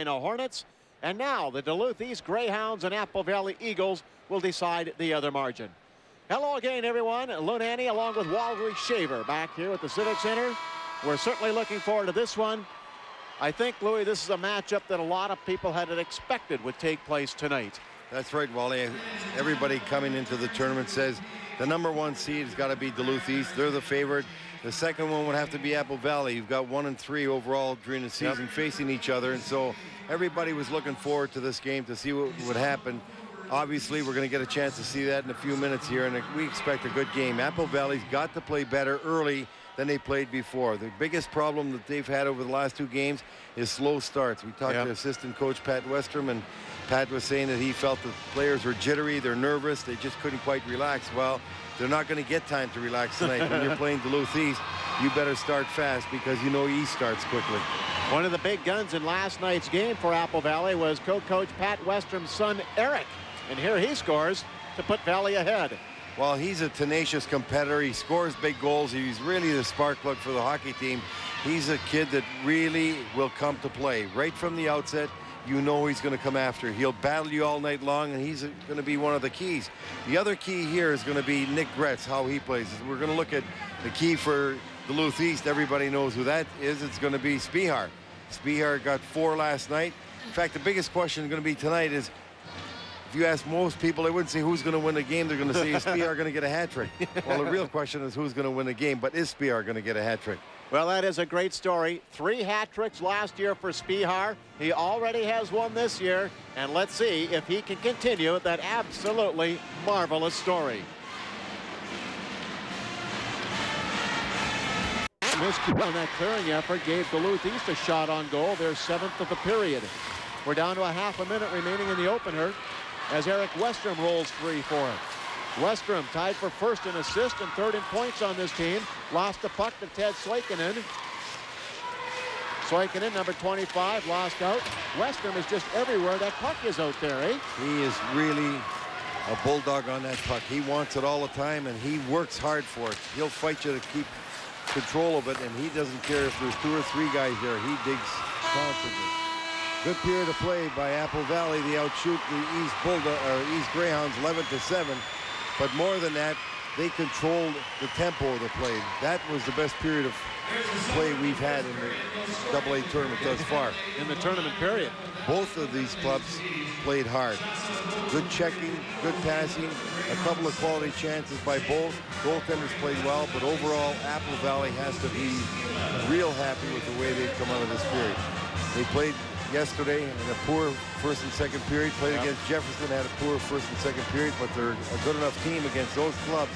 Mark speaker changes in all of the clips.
Speaker 1: Hornets. And now the Duluth East Greyhounds and Apple Valley Eagles will decide the other margin. Hello again, everyone. Lunani along with Wally Shaver back here at the Civic Center. We're certainly looking forward to this one. I think, Louis, this is a matchup that a lot of people had expected would take place tonight.
Speaker 2: That's right, Wally. Everybody coming into the tournament says the #1 seed has got to be Duluth East. They're the favorite. The second one would have to be Apple Valley. You've got 1 and 3 overall during the season facing each other. And so everybody was looking forward to this game to see what would happen. Obviously, we're going to get a chance to see that in a few minutes here, and we expect a good game. Apple Valley's got to play better early than they played before. The biggest problem that they've had over the last 2 games is slow starts. We talked to assistant coach Pat Westrom, and Pat was saying that he felt the players were jittery, they're nervous, they just couldn't quite relax. Well, they're not going to get time to relax tonight. When you're playing Duluth East, you better start fast because you know East starts quickly.
Speaker 1: One of the big guns in last night's game for Apple Valley was co-coach Pat Westrom's son, Eric. And here he scores to put Valley ahead.
Speaker 2: Well, he's a tenacious competitor. He scores big goals. He's really the spark plug for the hockey team. He's a kid that really will come to play. Right from the outset, you know he's going to come after. He'll battle you all night long, and he's going to be one of the keys. The other key here is going to be Nick Gretz, how he plays. We're going to look at the key for Duluth East. Everybody knows who that is. It's going to be Spihar. Spihar got 4 last night. In fact, the biggest question going to be tonight is, if you ask most people, they wouldn't say who's going to win the game. They're going to say, is Spihar going to get a hat trick? Well, the real question is who's going to win the game, but is Spihar going to get a hat trick?
Speaker 1: Well, that is a great story. 3 hat tricks last year for Spihar. He already has 1 this year, and let's see if he can continue that absolutely marvelous story. Missed on that clearing effort gave Duluth East a shot on goal, their 7th of the period. We're down to a half a minute remaining in the opener as Eric Westrom rolls 3 for him. Westrom tied for 1st in assists and 3rd in points on this team. Lost the puck to Ted Swaikinen. Swaikinen, number 25, lost out. Westrom is just everywhere that puck is out there, eh?
Speaker 2: He is really a bulldog on that puck. He wants it all the time, and he works hard for it. He'll fight you to keep control of it, and he doesn't care if there's 2 or 3 guys there. He digs constantly. Good period of play by Apple Valley. They outshoot the East Greyhounds 11-7. But more than that, they controlled the tempo of the play. That was the best period of play we've had in the AA tournament thus far.
Speaker 1: In the tournament period.
Speaker 2: Both of these clubs played hard. Good checking, good passing, a couple of quality chances by both. Goaltenders played well, but overall, Apple Valley has to be real happy with the way they've come out of this period. They played yesterday in a poor 1st and 2nd period, played against Jefferson, had a poor 1st and 2nd period, but they're a good enough team against those clubs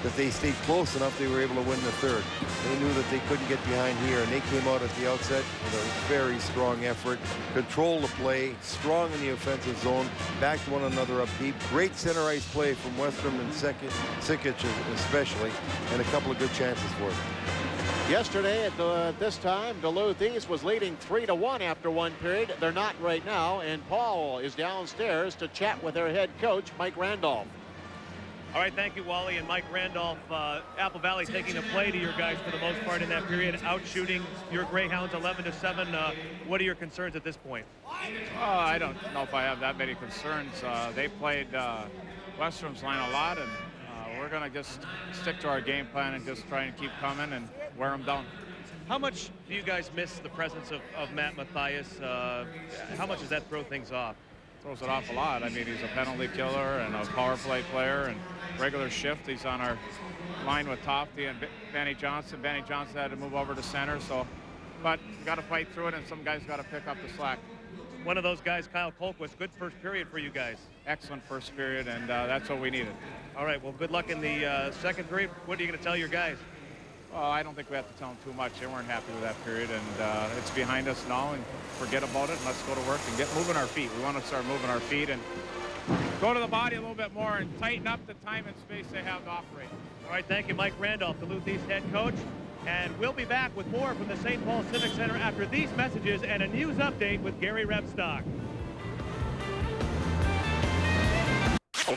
Speaker 2: that they stayed close enough they were able to win the 3rd. They knew that they couldn't get behind here, and they came out at the outset with a very strong effort, control the play, strong in the offensive zone, backed one another up deep. Great center ice play from Westrom and Sikic especially, and a couple of good chances for them.
Speaker 1: Yesterday at this time, Duluth East was leading 3-1 after 1 period. They're not right now, and Paul is downstairs to chat with their head coach, Mike Randolph.
Speaker 3: All right, thank you, Wally and Mike Randolph. Apple Valley taking the play to your guys for the most part in that period, outshooting your Greyhounds 11-7. What are your concerns at this point?
Speaker 4: I don't know if I have that many concerns. They played Westrom's line a lot, and we're going to just stick to our game plan and just try and keep coming and wear them down.
Speaker 3: How much do you guys miss the presence of Matt Mathias? How much does that throw things off?
Speaker 4: Throws it off a lot. I mean, he's a penalty killer and a power play player, and regular shift. He's on our line with Tofty and Benny Johnson. Benny Johnson had to move over to center, so, but you got to fight through it, and some guys got to pick up the slack.
Speaker 3: One of those guys, Kyle Colquist, good 1st period for you guys.
Speaker 4: Excellent 1st period, and that's what we needed.
Speaker 3: All right, well, good luck in the 2nd period. What are you going to tell your guys?
Speaker 4: Well, I don't think we have to tell them too much. They weren't happy with that period, and it's behind us now, and forget about it, and let's go to work and get moving our feet. We want to start moving our feet and go to the body a little bit more and tighten up the time and space they have to operate.
Speaker 3: All right, thank you, Mike Randolph, Duluth East head coach. And we'll be back with more from the St. Paul Civic Center after these messages and a news update with Gary Rebstock.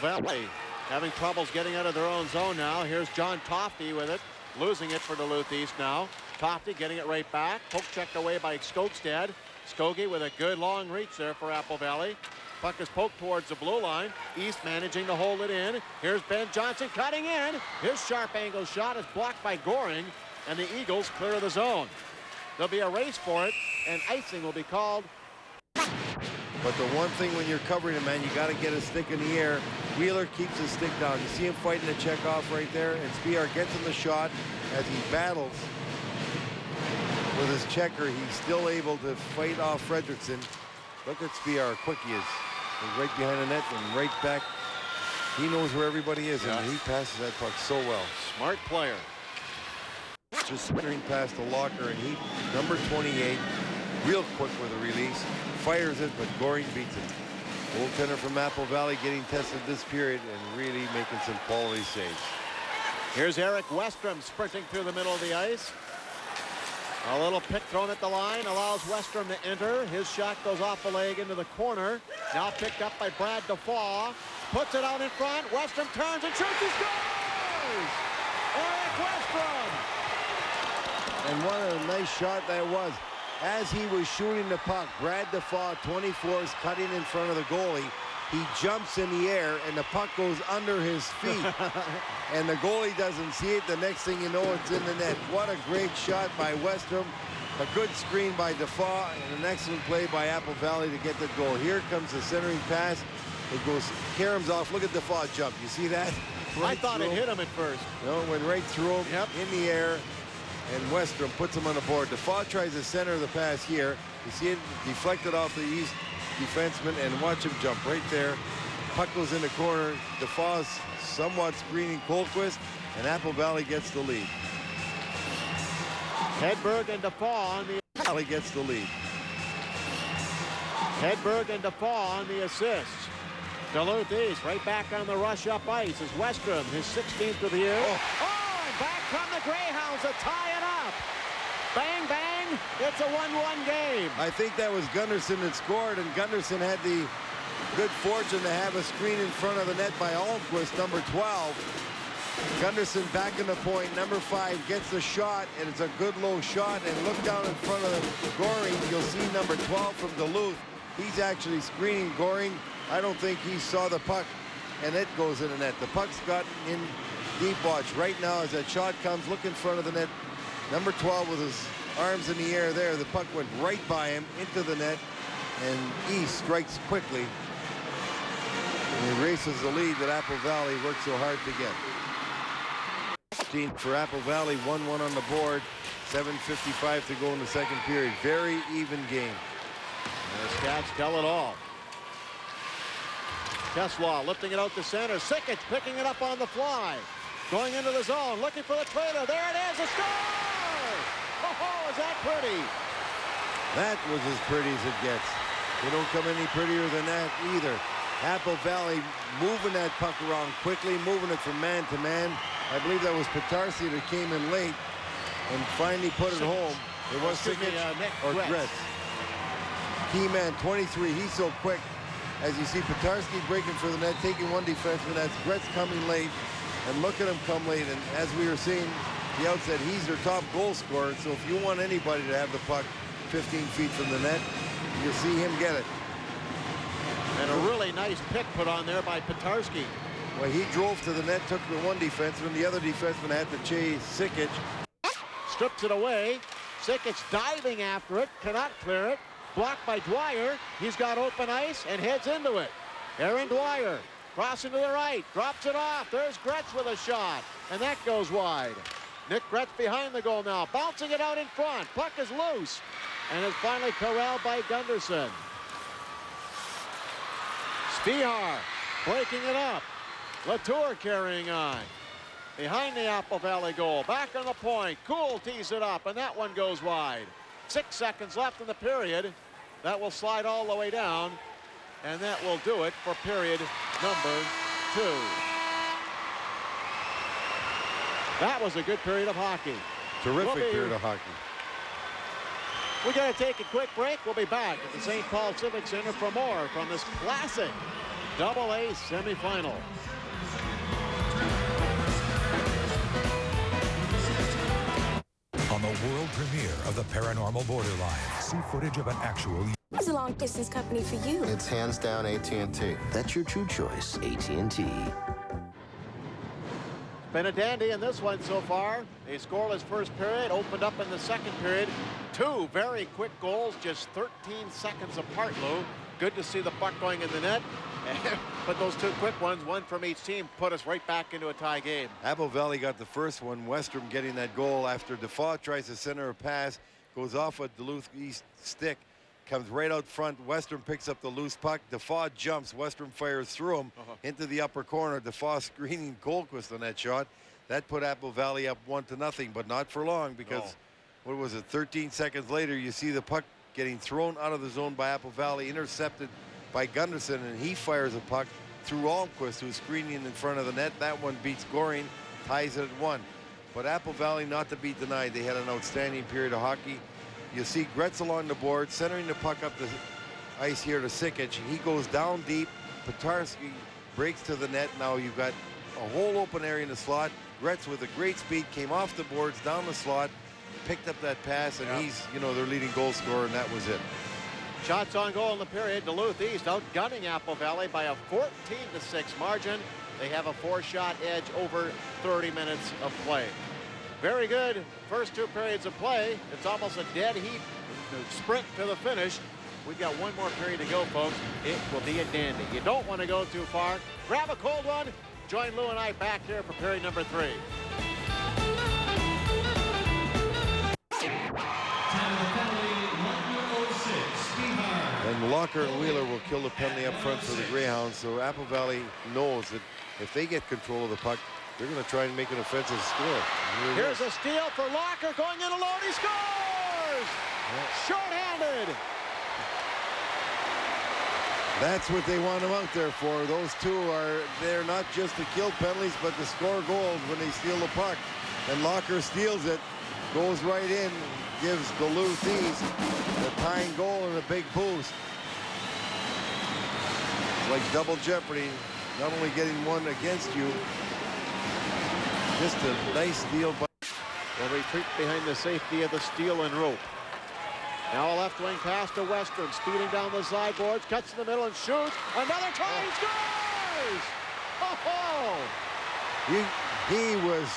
Speaker 1: Valley having troubles getting out of their own zone now. Here's John Tofty with it, losing it for Duluth East now. Tofty getting it right back. Poke checked away by Skogstad. Skokie with a good long reach there for Apple Valley. Puck is poked towards the blue line. East managing to hold it in. Here's Ben Johnson cutting in. His sharp angle shot is blocked by Goring, and the Eagles clear the zone. There'll be a race for it, and icing will be called.
Speaker 2: But the one thing when you're covering a man, you got to get a stick in the air. Wheeler keeps his stick down. You see him fighting the check off right there, and Spiar gets in the shot as he battles with his checker. He's still able to fight off Fredrickson. Look at Spiar, how quick he is. He's right behind the net and right back. He knows where everybody is, and he passes that puck so well.
Speaker 1: Smart player.
Speaker 2: Just sprintering past the locker, and he, number 28, real quick with a release, fires it, but Goring beats it. Goaltender from Apple Valley getting tested this period and really making some quality saves.
Speaker 1: Here's Eric Westrom sprinting through the middle of the ice. A little pick thrown at the line allows Westrom to enter. His shot goes off the leg into the corner. Now picked up by Brad Defoe. Puts it out in front. Westrom turns and shoots. He scores! Eric Westrom!
Speaker 2: And what a nice shot that was. As he was shooting the puck, Brad Defoe, 24, is cutting in front of the goalie. He jumps in the air, and the puck goes under his feet. And the goalie doesn't see it. The next thing you know, it's in the net. What a great shot by Westrom. A good screen by Defoe, and an excellent play by Apple Valley to get the goal. Here comes the centering pass. It goes, Karam's off. Look at Defoe jump. You see that?
Speaker 1: I thought it hit him at first.
Speaker 2: No, it went right through him, in the air. And Westrom puts him on the board. Defoe tries to center the pass here. You see it deflected off the East defenseman, and watch him jump right there. Puck goes in the corner. Defoe's somewhat screening Colquist, and Apple Valley gets the lead.
Speaker 1: Hedberg and Defoe on the
Speaker 2: Valley gets the lead.
Speaker 1: Hedberg and Defoe on the assists. Duluth East right back on the rush up ice is Westrom, his 16th of the year. And back come the Greyhounds to tie it up. Bang, bang, it's a 1-1 game.
Speaker 2: I think that was Gunderson that scored, and Gunderson had the good fortune to have a screen in front of the net by Almquist, number 12. Gunderson back in the point, number 5 gets the shot, and it's a good low shot, and look down in front of the Goring, you'll see number 12 from Duluth. He's actually screening Goring. I don't think he saw the puck, and it goes in the net. The puck's got in deep watch. Right now, as that shot comes, look in front of the net. Number 12 with his arms in the air there. The puck went right by him into the net, and East strikes quickly. And he erases the lead that Apple Valley worked so hard to get. For Apple Valley, 1-1 on the board. 7:55 to go in the second period. Very even game.
Speaker 1: And the Scats tell it all. Teslaw lifting it out to center. Sikic picking it up on the fly. Going into the zone, looking for the trailer. There it is, a score! Oh, is that pretty?
Speaker 2: That was as pretty as it gets. They don't come any prettier than that either. Apple Valley moving that puck around quickly, moving it from man to man. I believe that was Petarsi that came in late and finally put it home. It was Sikic or Gretz. Key man, 23, he's so quick. As you see Petarski breaking for the net, taking one defenseman. That's Gretz coming late. And look at him come late. And as we were seeing the outset, he's their top goal scorer. So if you want anybody to have the puck 15 feet from the net, you'll see him get it.
Speaker 1: And a really nice pick put on there by Petarski.
Speaker 2: Well, he drove to the net, took the one defenseman. The other defenseman had to chase Sikic.
Speaker 1: Strips it away. Sikic diving after it, cannot clear it. Blocked by Dwyer. He's got open ice and heads into it. Aaron Dwyer crossing to the right, drops it off. There's Gretz with a shot, and that goes wide. Nick Gretz behind the goal now, bouncing it out in front. Puck is loose, and it's finally corralled by Gunderson. Spihar breaking it up. Latour carrying on. Behind the Apple Valley goal, back on the point. Kuhl tees it up, and that one goes wide. 6 seconds left in the period. That will slide all the way down, and that will do it for period number 2. That was a good period of hockey.
Speaker 2: Terrific period of hockey.
Speaker 1: We're going to take a quick break. We'll be back at the St. Paul Civic Center for more from this classic AA semifinal.
Speaker 5: On the World premiere of The Paranormal Borderline. See footage of an actual...
Speaker 6: What's a long-distance company for you?
Speaker 7: It's hands down AT&T.
Speaker 8: That's your true choice, AT&T.
Speaker 1: Been a dandy in this one so far. A scoreless first period, opened up in the second period. Two very quick goals, just 13 seconds apart, Lou. Good to see the puck going in the net. But those two quick ones, one from each team, put us right back into a tie game.
Speaker 2: Apple Valley got the first one. Westrom getting that goal after Defoe tries to center a pass, goes off a Duluth East stick, comes right out front. Westrom picks up the loose puck. Defoe jumps. Westrom fires through him into the upper corner. Defoe screening Goldquist on that shot. That put Apple Valley up 1-0, but not for long because, what was it, 13 seconds later, you see the puck getting thrown out of the zone by Apple Valley, intercepted by Gunderson, and he fires a puck through Almquist, who's screening in front of the net. That one beats Goring, ties it at 1. But Apple Valley not to be denied. They had an outstanding period of hockey. You see Gretzel on the board, centering the puck up the ice here to Sikic. He goes down deep. Petarski breaks to the net. Now you've got a whole open area in the slot. Gretz with a great speed came off the boards, down the slot, picked up that pass, and he's, you know, their leading goal scorer, and that was it.
Speaker 1: Shots on goal in the period. Duluth East outgunning Apple Valley by a 14-6 margin. They have a 4-shot edge over 30 minutes of play. Very good first 2 periods of play. It's almost a dead heat sprint to the finish. We've got one more period to go, folks. It will be a dandy. You don't want to go too far. Grab a cold one. Join Lou and I back here for period number 3.
Speaker 2: And Locker and Wheeler will kill the penalty up front for the Greyhounds. So Apple Valley knows that if they get control of the puck, they're going to try and make an offensive score.
Speaker 1: Here's a steal for Locker, going in alone. He scores! Short-handed.
Speaker 2: That's what they want him out there for. Those two are there not just to kill penalties, but to score goals when they steal the puck. And Locker steals it, goes right in, gives Duluth East the tying goal and a big boost. It's like double jeopardy, not only getting one against you, just a nice steal.
Speaker 1: They'll retreat behind the safety of the steel and rope. Now a left wing pass to Western, speeding down the sideboards, cuts in the middle and shoots. Another try, he scores! Oh!
Speaker 2: He was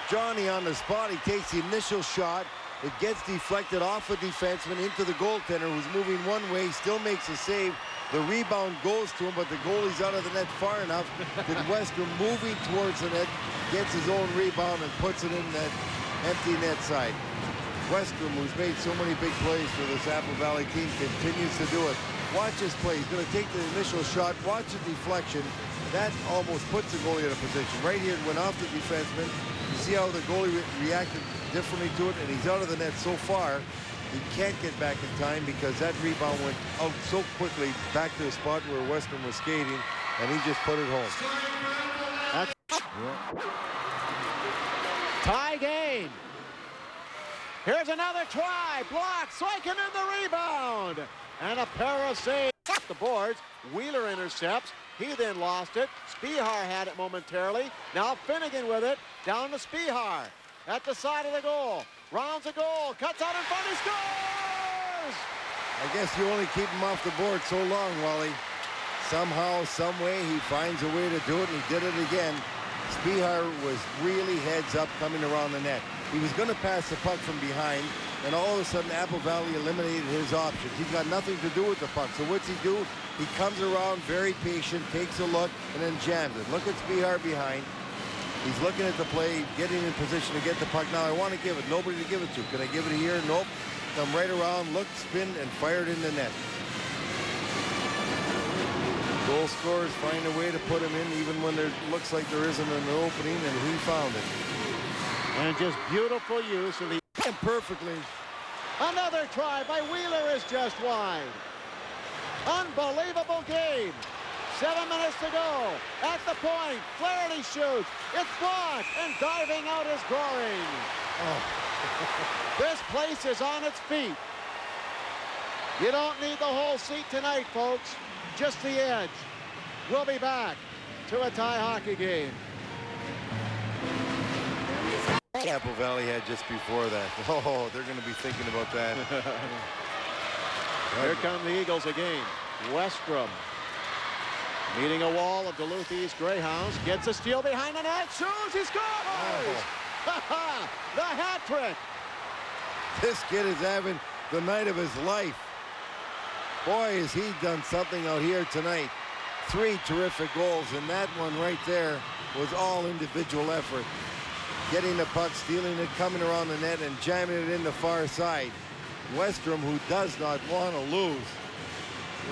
Speaker 2: Johnny on the spot. He takes the initial shot. It gets deflected off a defenseman into the goaltender, who's moving one way, still makes a save. The rebound goes to him, but the goalie's out of the net far enough that Western, moving towards the net, gets his own rebound and puts it in that empty net side. Western, who's made so many big plays for this Apple Valley team, continues to do it. Watch this play. He's going to take the initial shot. Watch the deflection. That almost puts the goalie in a position. Right here, it went off the defenseman. You see how the goalie reacted differently to it, and he's out of the net so far. He can't get back in time because that rebound went out so quickly back to the spot where Western was skating, and he just put it home.
Speaker 1: Tie game. Here's another try. Blocked. Soikin in the rebound. And a pair of saves off the boards. Wheeler intercepts. He then lost it. Spihar had it momentarily. Now Finnegan with it. Down to Spihar. At the side of the goal. Rounds a goal. Cuts out in front. He scores!
Speaker 2: I guess you only keep him off the board so long, Wally. Somehow, some way, he finds a way to do it, and he did it again. Spihar was really heads up coming around the net. He was going to pass the puck from behind, and all of a sudden Apple Valley eliminated his options. He's got nothing to do with the puck. So what's he do? He comes around, very patient, takes a look, and then jams it. Look at Spihar behind. He's looking at the play, getting in position to get the puck. Now I want to give it. Nobody to give it to. Can I give it here? Nope. Come right around, look, spin, and fire it in the net. Goal scorers find a way to put him in even when there looks like there isn't an opening, and he found it.
Speaker 1: And just beautiful use of the...
Speaker 2: And perfectly.
Speaker 1: Another try by Wheeler is just wide. Unbelievable game. 7 minutes to go. At the point, Flaherty shoots. It's blocked, and diving out is Goring. Oh. This place is on its feet. You don't need the whole seat tonight, folks. Just the edge. We'll be back to a tie hockey game.
Speaker 2: Apple Valley had just before that. Oh, they're going to be thinking about that.
Speaker 1: Here come the Eagles again. Westrom meeting a wall of Duluth East Greyhounds. Gets a steal behind the net. Shoots. He scores! Oh. The hat trick.
Speaker 2: This kid is having the night of his life. Boy, has he done something out here tonight. 3 terrific goals, and that one right there was all individual effort. Getting the puck, stealing it, coming around the net, and jamming it in the far side. Westrom, who does not want to lose,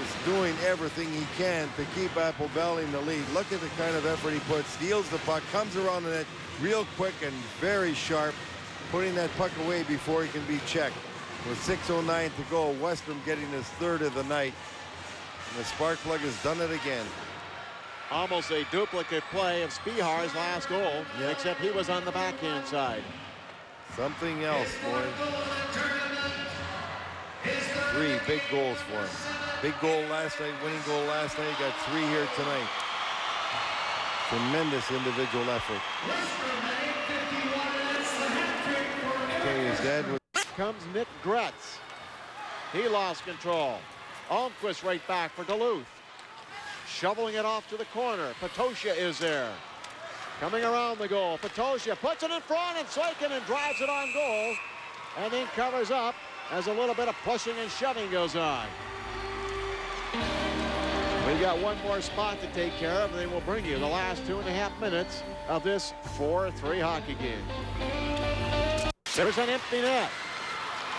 Speaker 2: is doing everything he can to keep Apple Valley in the lead. Look at the kind of effort he puts. Steals the puck, comes around the net real quick and very sharp, putting that puck away before he can be checked. With 6:09 to go, Westrom getting his 3rd of the night. And the spark plug has done it again.
Speaker 1: Almost a duplicate play of Spihar's last goal, except he was on the backhand side.
Speaker 2: Something else, boy. 3 big goals for him. Big goal last night, winning goal last night. Got 3 here tonight. Tremendous individual effort. Okay, his dad was.
Speaker 1: Comes Nick Gretz. He lost control. Almquist right back for Duluth. Shoveling it off to the corner. Petosia is there. Coming around the goal. Petosia puts it in front, and Soikanen drives it on goal. And then covers up as a little bit of pushing and shoving goes on. We've got one more spot to take care of, and then we'll bring you the last 2.5 minutes of this 4-3 hockey game. There's an empty net.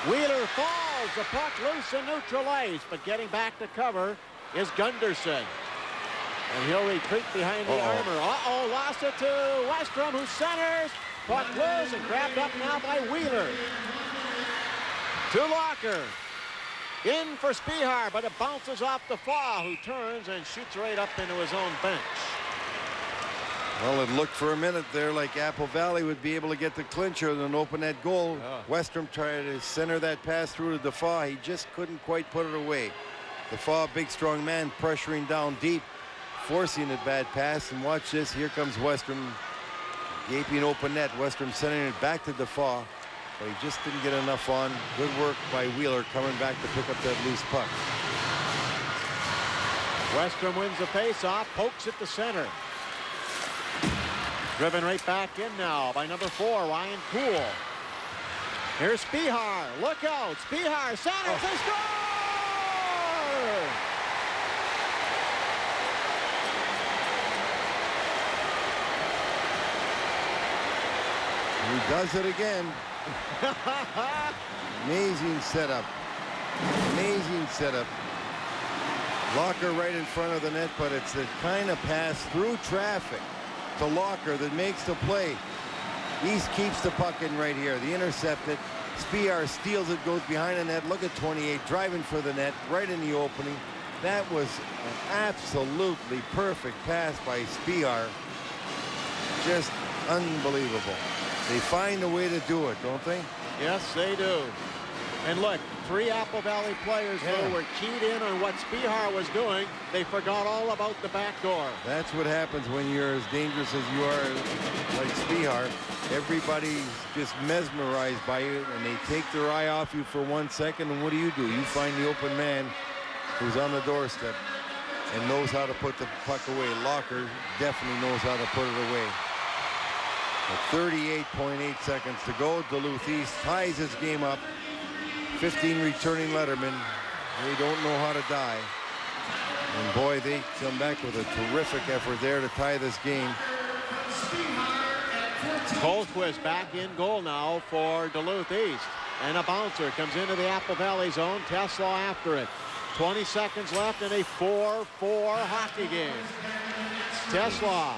Speaker 1: Wheeler falls, the puck loose and neutral ice, but getting back to cover is Gunderson. And he'll retreat behind the armor. Lost it to Westrom, who centers. Puck loose and grabbed up now by Wheeler. To Locker. In for Spihar, but it bounces off the Dafoe, who turns and shoots right up into his own bench.
Speaker 2: Well, it looked for a minute there like Apple Valley would be able to get the clincher and open that goal. Westrom tried to center that pass through to Dafoe. He just couldn't quite put it away. Dafoe, big strong man, pressuring down deep, forcing a bad pass. And watch this, here comes Westrom. Gaping open net. Westrom sending it back to Dafoe, but he just didn't get enough on. Good work by Wheeler coming back to pick up that loose puck.
Speaker 1: Westrom wins the face-off, pokes it to center. Driven right back in now by number 4, Ryan Poole. Here's Spihar. Look out. Spihar centers. They score!
Speaker 2: He does it again. Amazing setup. Amazing setup. Locker right in front of the net, but it's the kind of pass through traffic to Locker that makes the play. East keeps the puck in right here. The intercepted. Spihar steals it, goes behind the net. Look at 28 driving for the net right in the opening. That was an absolutely perfect pass by Spihar. Just unbelievable. They find a way to do it, don't they?
Speaker 1: Yes, they do. And look, 3 Apple Valley players who were keyed in on what Spihar was doing. They forgot all about the back door.
Speaker 2: That's what happens when you're as dangerous as you are, like Spihar. Everybody's just mesmerized by you, and they take their eye off you for 1 second, and what do? You find the open man who's on the doorstep and knows how to put the puck away. Locker definitely knows how to put it away. With 38.8 seconds to go, Duluth East ties this game up. 15 returning lettermen. They don't know how to die. And boy, they come back with a terrific effort there to tie this game.
Speaker 1: Colquist back in goal now for Duluth East. And a bouncer comes into the Apple Valley zone. Tesla after it. 20 seconds left in a 4-4 hockey game. Tesla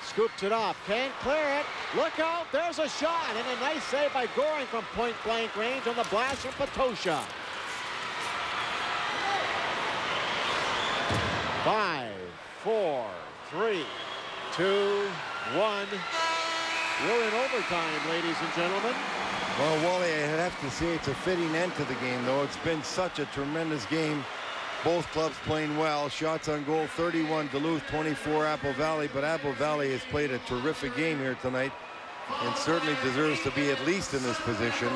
Speaker 1: scoops it up. Can't clear it. Look out. There's a shot. And a nice save by Goring from point-blank range on the blast from Petosia. 5, 4, 3, 2, 1. We're in overtime, ladies and gentlemen.
Speaker 2: Well, Wally, I'd have to say it's a fitting end to the game, though. It's been such a tremendous game. Both clubs playing well. Shots on goal, 31 Duluth, 24 Apple Valley. But Apple Valley has played a terrific game here tonight. and certainly deserves to be at least in this position.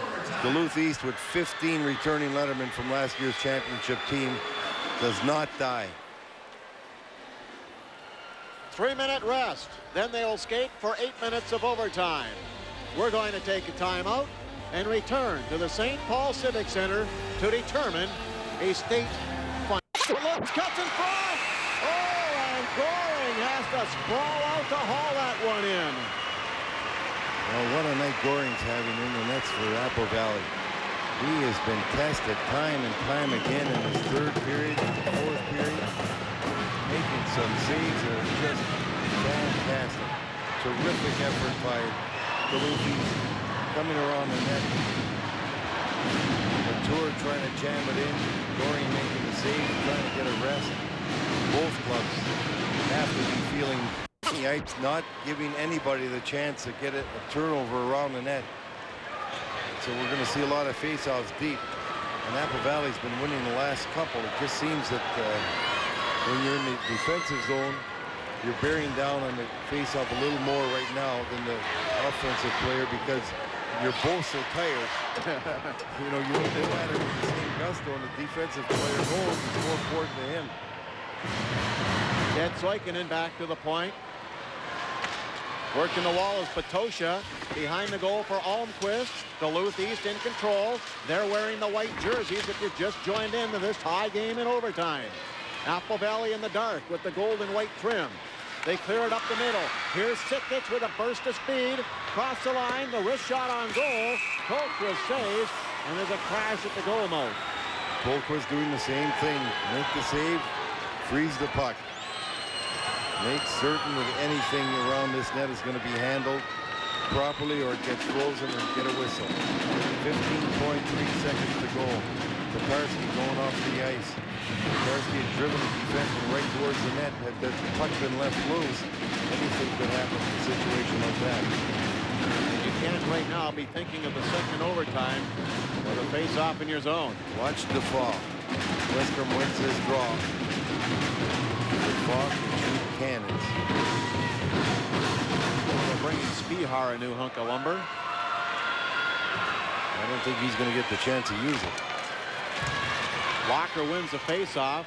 Speaker 2: Duluth East, with 15 returning lettermen from last year's championship team, does not die.
Speaker 1: 3-minute rest. Then they'll skate for 8 minutes of overtime. We're going to take a timeout and return to the St. Paul Civic Center to determine a state final. DULUTH cuts in front. Oh, and Goring has to sprawl out to haul that one in.
Speaker 2: Well, what a night Goring's having in the nets for Apple Valley. He has been tested time and time again in his third period, fourth period, making some saves that are just fantastic. Terrific effort by Duluth East coming around the net. Tour trying to jam it in. Goring making the save, trying to get a rest. Both clubs have to be feeling the ice, not giving anybody the chance to get a turnover around the net. So we're going to see a lot of face-offs deep. And Apple Valley's been winning the last couple. It just seems that when you're in the defensive zone, you're bearing down on the face-off a little more right now than the offensive player, because you're both so tired. You know, you don't do that with the same gusto, and the defensive player goes. It's more important to him.
Speaker 1: Ted Soikinen back to the point. Working the wall is Patosha. Behind the goal for Almquist. Duluth East in control. They're wearing the white jerseys if you've just joined into this tie game in overtime. Apple Valley in the dark with the gold and white trim. They clear it up the middle. Here's Sikic with a burst of speed. Cross the line, the wrist shot on goal. Colquist saves, and there's a crash at the goal mouth.
Speaker 2: Colquist doing the same thing. Make the save, freeze the puck. Make certain that anything around this net is going to be handled properly, or it gets frozen and get a whistle. 15.3 seconds to go. Tatarski going off the ice. Tatarski had driven the defenseman right towards the net. Had the puck been left loose, anything could happen in a situation like that.
Speaker 1: And you can't right now be thinking of the second overtime or the face-off in your zone.
Speaker 2: Watch the fall. Westrom wins his draw. The fall can shoot cannons.
Speaker 1: They're bringing Spihar a new hunk of lumber.
Speaker 2: I don't think he's going to get the chance to use it.
Speaker 1: Walker wins the face-off,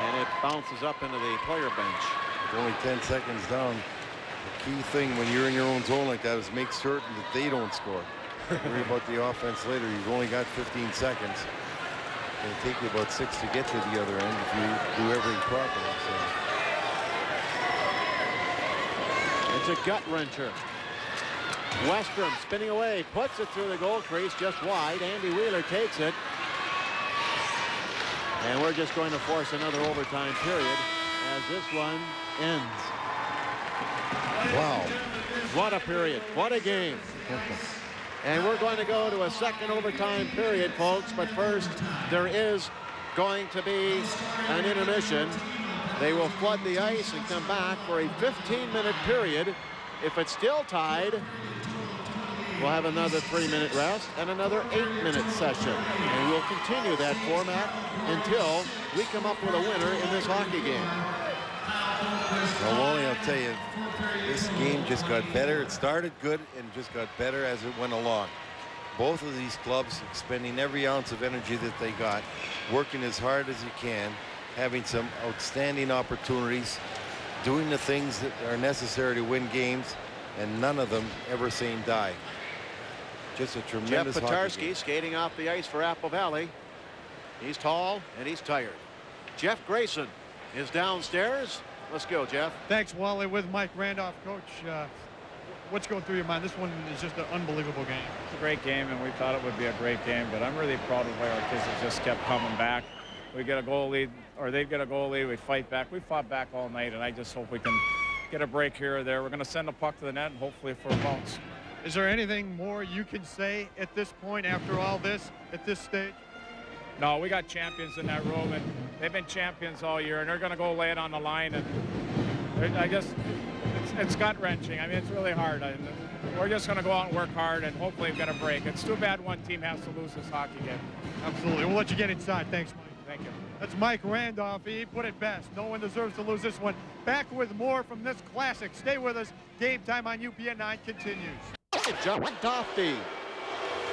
Speaker 1: and it bounces up into the player bench.
Speaker 2: With only 10 seconds down, the key thing when you're in your own zone like that is make certain that they don't score. Worry about the offense later. You've only got 15 seconds. It's going to take you about 6 to get to the other end if you do everything properly. So.
Speaker 1: It's a gut wrencher. Westrom spinning away, puts it through the goal crease just wide. Andy Wheeler takes it. And we're just going to force another overtime period as this one ends.
Speaker 2: Wow.
Speaker 1: What a period. What a game. And we're going to go to a second overtime period, folks. But first, there is going to be an intermission. They will flood the ice and come back for a 15-minute period. If it's still tied, we'll have another 3-minute rest and another 8-minute session. And we'll continue that format until we come up with a winner in this hockey game.
Speaker 2: Well, Wally, I'll tell you, this game just got better. It started good and just got better as it went along. Both of these clubs expending every ounce of energy that they got, working as hard as you can, having some outstanding opportunities, doing the things that are necessary to win games, and none of them ever saying die. Just a tremendous
Speaker 1: Jeff
Speaker 2: hockey
Speaker 1: Petarski
Speaker 2: game.
Speaker 1: skating off the ice for Apple Valley. He's tall and he's tired. Jeff Grayson is downstairs. Let's go, Jeff.
Speaker 9: Thanks, Wally. With Mike Randolph, Coach. What's going through your mind? This one is just an unbelievable game.
Speaker 4: It's a great game, and we thought it would be a great game, but I'm really proud of the way our kids have just kept coming back. We get a goal lead, or they get a goal lead, we fight back. We fought back all night, and I just hope we can get a break here or there. We're going to send a puck to the net, and hopefully for a bounce.
Speaker 9: Is there anything more you can say at this point after all this, at this stage?
Speaker 4: No, we got champions in that room, and they've been champions all year, and they're going to go lay it on the line. And I just, it's gut-wrenching. I mean, it's really hard. And we're just going to go out and work hard, and hopefully get a break. It's too bad one team has to lose this hockey game.
Speaker 9: Absolutely. We'll let you get inside. Thanks, Mike.
Speaker 4: Thank you.
Speaker 9: That's Mike Randolph. He put it best. No one deserves to lose this one. Back with more from this classic. Stay with us. Game time on UPN 9 continues.
Speaker 1: Jump Tofty.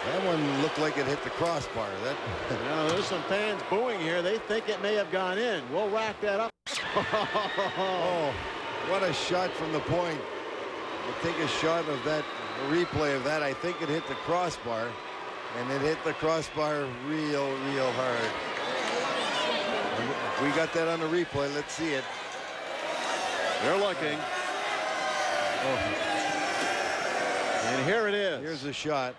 Speaker 2: That one looked like it hit the crossbar.
Speaker 1: There's some fans booing here. They think it may have gone in. We'll rack that up.
Speaker 2: Oh, what a shot from the point. We'll take a shot of that, a replay of that. I think it hit the crossbar, and it hit the crossbar real hard. We got that on the replay. Let's see it.
Speaker 1: They're looking.
Speaker 2: Oh.
Speaker 1: And here it is.
Speaker 2: Here's the shot.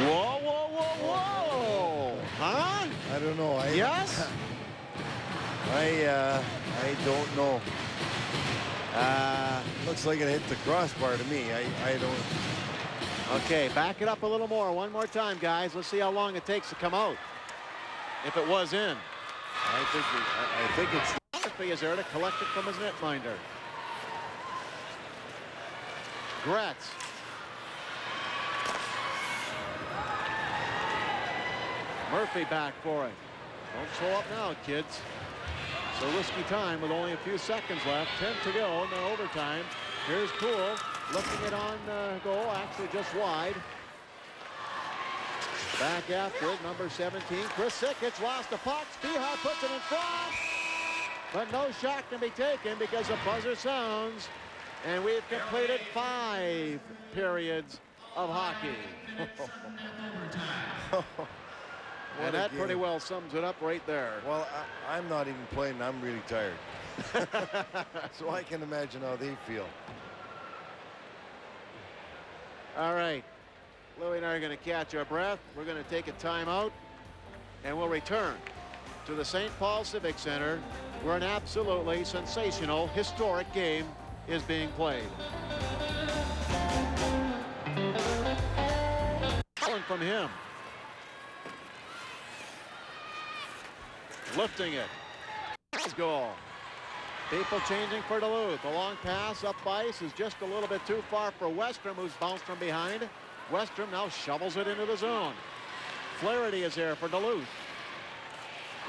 Speaker 1: Whoa. Huh?
Speaker 2: I don't know.
Speaker 1: Yes?
Speaker 2: I don't know. Looks like it hit the crossbar to me. I don't.
Speaker 1: Okay, back it up a little more. One more time, guys. Let's see how long it takes to come out. If it was in.
Speaker 2: I think it's.
Speaker 1: Murphy is there to collect it from his netminder. Gretz. Murphy back for it. Don't show up now, kids. So risky time with only a few seconds left. 10 to go in the overtime. Here's Poole looking it on goal, actually just wide. Back after it, number 17. Chris Sickich lost the puck. Spihar puts it in front. But no shot can be taken because the buzzer sounds. And we've completed 5 periods of hockey. And that pretty well sums it up right there.
Speaker 2: Well, I'm not even playing. I'm really tired. So I can imagine how they feel.
Speaker 1: All right. Louie and I are going to catch our breath. We're going to take a timeout. And we'll return to the St. Paul Civic Center, where an absolutely sensational, historic game is being played. Calling from him. Lifting it. Goal. People changing for Duluth. A long pass up ice is just a little bit too far for Westrom, who's bounced from behind. Westrom now shovels it into the zone. Flaherty is there for Duluth.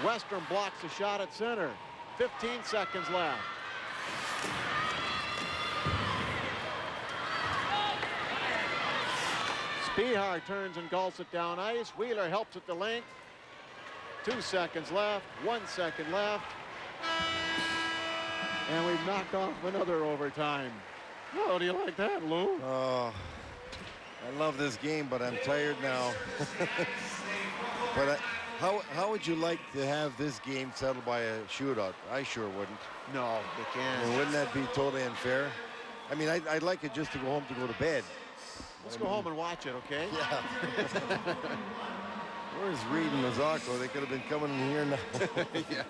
Speaker 1: Westrom blocks the shot at center. 15 seconds left. Spihar turns and gulps it down ice. Wheeler helps it to length. 2 seconds left. 1 second left. And we've knocked off another overtime. How do you like that, Lou?
Speaker 2: Oh, I love this game, but I'm tired now. But how would you like to have this game settled by a shootout? I sure wouldn't.
Speaker 1: No, you can't.
Speaker 2: Well, wouldn't that be totally unfair? I mean, I'd like it just to go home to go to bed.
Speaker 1: Let's go home and watch it, okay?
Speaker 2: Yeah. Where's Reed and Mazzacco? They could have been coming in here now.
Speaker 1: Yeah,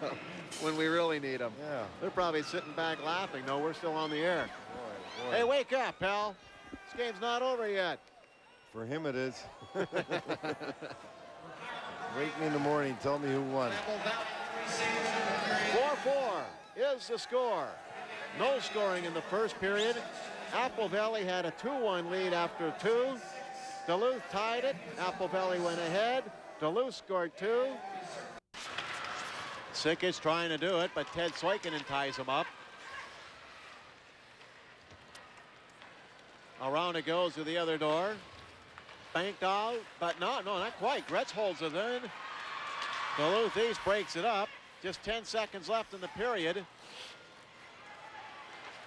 Speaker 1: when we really need them.
Speaker 2: Yeah.
Speaker 1: They're probably sitting back laughing. No, we're still on the air.
Speaker 2: Boy.
Speaker 1: Hey, wake up, pal. This game's not over yet.
Speaker 2: For him it is. Wake me in the morning. Tell me who won.
Speaker 1: 4-4 is the score. No scoring in the first period. Apple Valley had a 2-1 lead after 2. Duluth tied it. Apple Valley went ahead. Duluth scored 2. Sickich trying to do it, but Ted Soikinen ties him up. Around it goes to the other door. Banked out, but no, not quite. Gretz holds it in. Duluth East breaks it up. Just 10 seconds left in the period.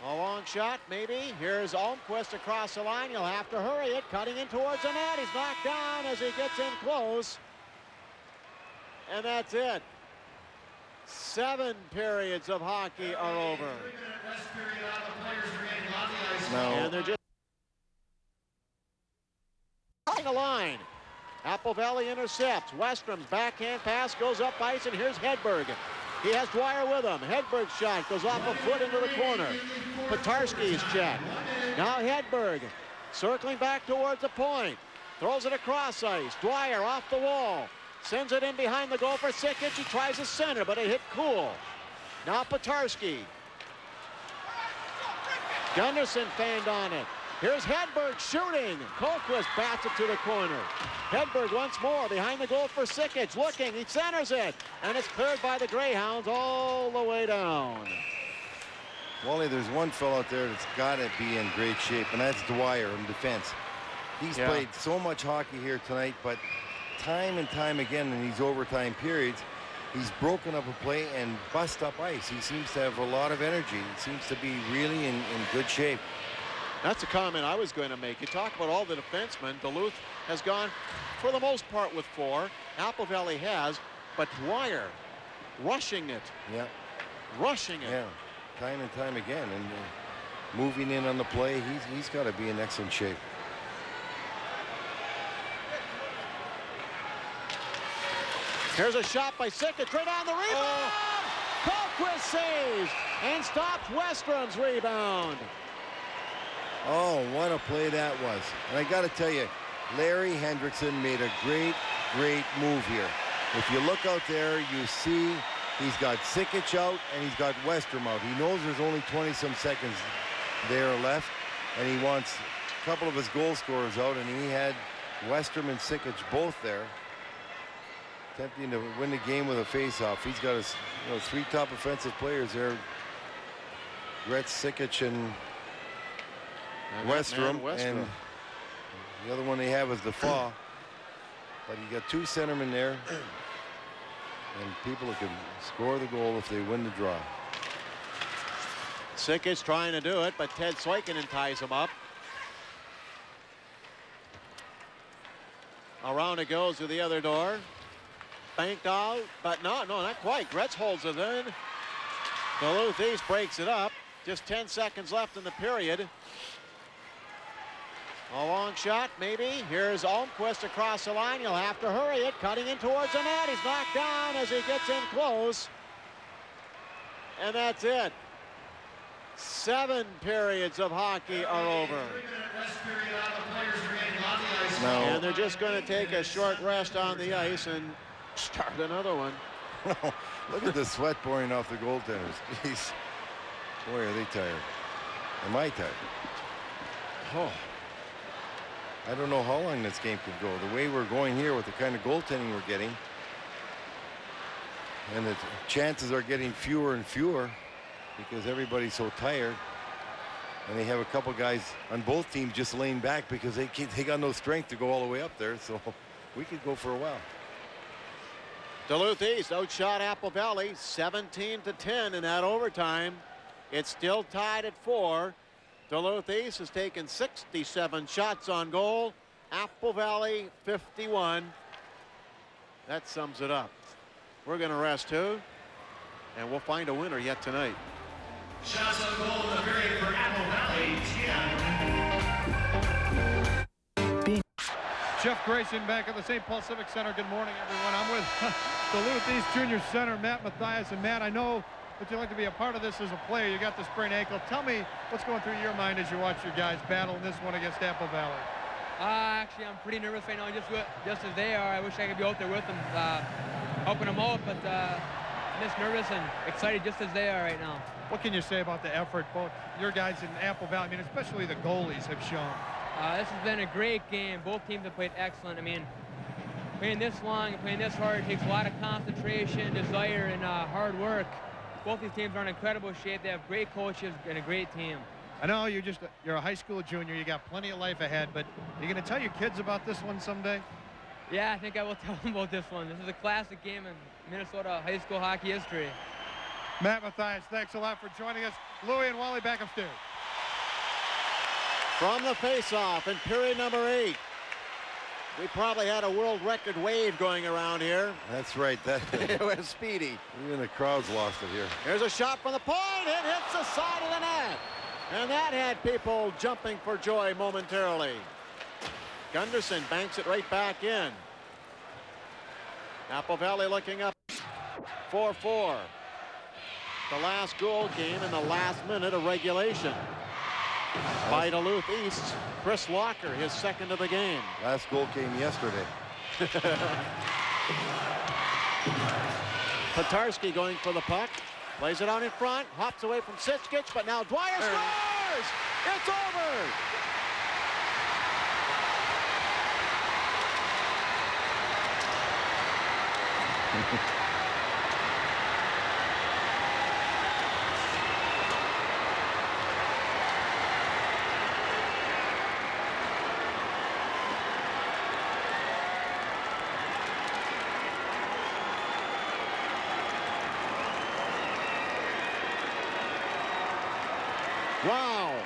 Speaker 1: A long shot, maybe. Here's Almquist across the line. He'll have to hurry it. Cutting in towards the net. He's knocked down as he gets in close. And that's it. 7 periods of hockey are over.
Speaker 2: No.
Speaker 1: And they're just on the line. Apple Valley intercepts. Westrom's backhand pass goes up ice, and here's Hedberg. He has Dwyer with him. Hedberg's shot goes off a foot into the corner. Petarski's check. Now Hedberg circling back towards the point. Throws it across ice. Dwyer off the wall. Sends it in behind the goal for Sickich. He tries the center, but it hit Cool. Now Petarski. Gunderson fanned on it. Here's Hedberg shooting. Colquist bats it to the corner. Hedberg once more behind the goal for Sikic. Looking, he centers it. And it's cleared by the Greyhounds all the way down.
Speaker 2: Wally, there's one fellow out there that's got to be in great shape, and that's Dwyer in defense. He's played so much hockey here tonight, but time and time again in these overtime periods, he's broken up a play and bust up ice. He seems to have a lot of energy. He seems to be really in good shape.
Speaker 1: That's a comment I was going to make. You talk about all the defensemen. Duluth has gone, for the most part, with 4. Apple Valley has, but Dwyer rushing it.
Speaker 2: Yeah.
Speaker 1: Rushing it.
Speaker 2: Yeah, time and time again. And moving in on the play, he's got to be in excellent shape.
Speaker 1: Here's a shot by Sikic, right on the rebound. Colquist saves and stops Westrum's rebound.
Speaker 2: Oh, what a play that was. And I got to tell you, Larry Hendrickson made a great move here. If you look out there, you see he's got Sikic out and he's got Westrum out. He knows there's only 20-some seconds there left, and he wants a couple of his goal scorers out, and he had Westrum and Sikic both there, attempting to win the game with a face-off. He's got his 3 top offensive players there, Gretz, Sikic, and Westrum, and the other one they have is the Defoe. But you got 2 centermen there, and people who can score the goal if they win the draw.
Speaker 1: Sikic trying to do it, but Ted Soikinen ties him up. Around it goes to the other door. Banked out, but no, not quite. Gretz holds it in. Duluth East breaks it up. Just 10 seconds left in the period. A long shot, maybe. Here's Almquist across the line. He'll have to hurry it. Cutting in towards the net. He's knocked down as he gets in close. And that's it. 7 periods of hockey are over.
Speaker 2: No.
Speaker 1: And they're just going to take a short rest on the ice and start another one.
Speaker 2: Look at the sweat pouring off the goaltenders. Jeez. Boy, are they tired. Am I tired? Oh. I don't know how long this game could go. The way we're going here with the kind of goaltending we're getting, and the chances are getting fewer and fewer because everybody's so tired, and they have a couple guys on both teams just laying back because they got no strength to go all the way up there. So we could go for a while.
Speaker 1: Duluth East outshot Apple Valley 17-10 in that overtime. It's still tied at 4. Duluth East has taken 67 shots on goal. Apple Valley 51. That sums it up. We're going to rest too, and we'll find a winner yet tonight.
Speaker 10: Shots on goal in the period for Apple Valley, 10.
Speaker 9: Jeff Grayson back at the St. Paul Civic Center. Good morning, everyone. I'm with Duluth East Junior Center Matt Mathias. And Matt, I know that you like to be a part of this as a player. You got the sprained ankle. Tell me what's going through your mind as you watch your guys battle in this one against Apple Valley.
Speaker 11: Actually, I'm pretty nervous right now, just as they are. I wish I could be out there with them, helping them out, but I'm just nervous and excited just as they are right now.
Speaker 9: What can you say about the effort both your guys in Apple Valley, I mean, especially the goalies, have shown?
Speaker 11: This has been a great game. Both teams have played excellent. I mean, playing this long and playing this hard takes a lot of concentration, desire, and hard work. Both these teams are in incredible shape. They have great coaches and a great team.
Speaker 9: I know you're a high school junior. You got plenty of life ahead, but you're going to tell your kids about this one someday?
Speaker 11: Yeah, I think I will tell them about this one. This is a classic game in Minnesota high school hockey history.
Speaker 9: Matt Mathias, thanks a lot for joining us. Louie and Wally back upstairs.
Speaker 1: From the face-off in period number 8. We probably had a world record wave going around here.
Speaker 2: That's right.
Speaker 1: It was speedy.
Speaker 2: Even the crowd's lost it here.
Speaker 1: Here's a shot from the point. It hits the side of the net. And that had people jumping for joy momentarily. Gunderson banks it right back in. Apple Valley looking up 4-4. The last goal came in the last minute of regulation by Duluth East. Chris Locker, his second of the game.
Speaker 2: Last goal came yesterday.
Speaker 1: Petarski going for the puck. Plays it out in front. Hops away from Sikic, but now Dwyer scores! scores! It's over! Wow.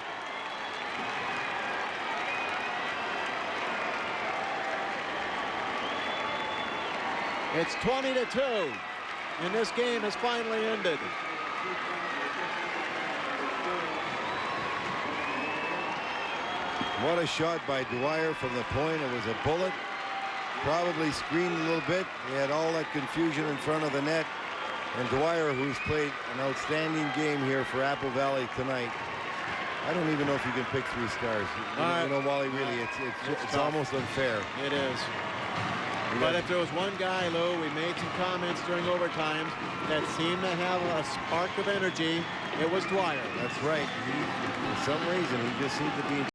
Speaker 1: It's 20-2, and this game has finally ended.
Speaker 2: What a shot by Dwyer from the point. It was a bullet. Probably screened a little bit. He had all that confusion in front of the net. And Dwyer, who's played an outstanding game here for Apple Valley tonight. I don't even know if you can pick 3 stars. You know, Wally, really, it's almost unfair.
Speaker 1: It is. But if there was one guy, Lou, we made some comments during overtimes that seemed to have a spark of energy, it was Dwyer.
Speaker 2: That's right. For some reason, he just seemed to be